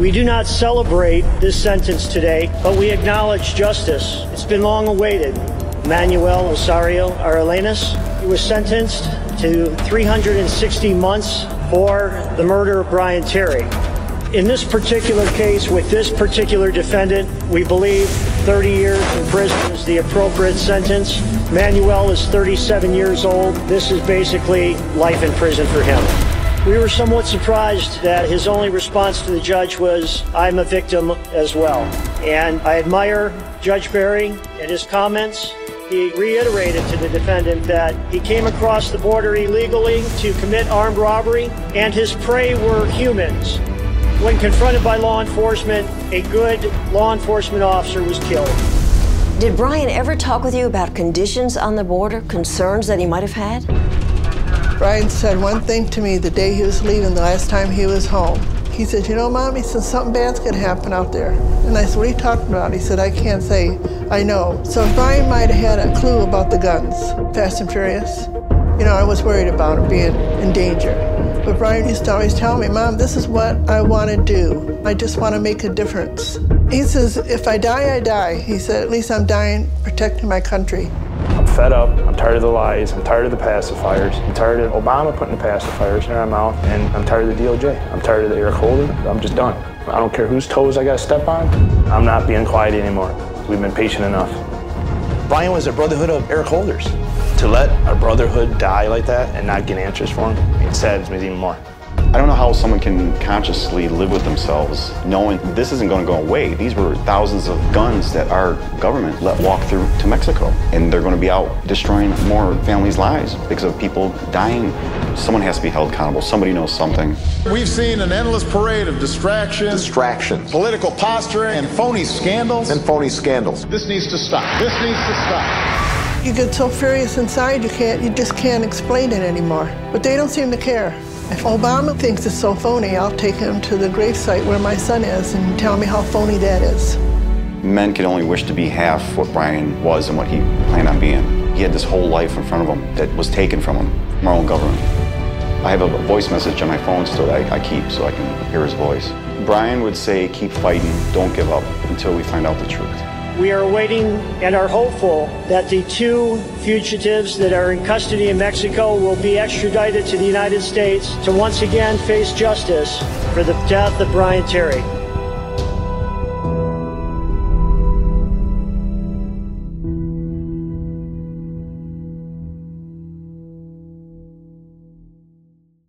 We do not celebrate this sentence today, but we acknowledge justice. It's been long awaited. Manuel Osorio-Arellanes, he was sentenced to 360 months for the murder of Brian Terry. In this particular case, with this particular defendant, we believe 30 years in prison is the appropriate sentence. Manuel is 37 years old. This is basically life in prison for him. We were somewhat surprised that his only response to the judge was, "I'm a victim as well." And I admire Judge Berry and his comments. He reiterated to the defendant that he came across the border illegally to commit armed robbery, and his prey were humans. When confronted by law enforcement, a good law enforcement officer was killed. Did Brian ever talk with you about conditions on the border, concerns that he might have had? Brian said one thing to me the day he was leaving, the last time he was home. He said, "You know, Mom," he said, "something bad's gonna happen out there." And I said, "What are you talking about?" He said, "I can't say. I know." So Brian might have had a clue about the guns, Fast and Furious. You know, I was worried about him being in danger. But Brian used to always tell me, "Mom, this is what I want to do. I just want to make a difference." He says, "If I die, I die." He said, "At least I'm dying protecting my country." I'm fed up. I'm tired of the lies. I'm tired of the pacifiers. I'm tired of Obama putting the pacifiers in our mouth. And I'm tired of the DOJ. I'm tired of the Eric Holder. I'm just done. I don't care whose toes I got to step on. I'm not being quiet anymore. We've been patient enough. Brian was a brotherhood of Eric Holders. To let our brotherhood die like that and not get answers for him, it saddens me even more. I don't know how someone can consciously live with themselves knowing this isn't going to go away. These were thousands of guns that our government let walk through to Mexico. And they're going to be out destroying more families' lives because of people dying. Someone has to be held accountable. Somebody knows something. We've seen an endless parade of distractions, political posturing, and phony scandals. This needs to stop. This needs to stop. You get so furious inside, you just can't explain it anymore. But they don't seem to care. If Obama thinks it's so phony, I'll take him to the gravesite where my son is and tell me how phony that is. Men can only wish to be half what Brian was and what he planned on being. He had this whole life in front of him that was taken from him, from our own government. I have a voice message on my phone still that I keep so I can hear his voice. Brian would say, "Keep fighting, don't give up until we find out the truth." We are waiting and are hopeful that the two fugitives that are in custody in Mexico will be extradited to the United States to once again face justice for the death of Brian Terry.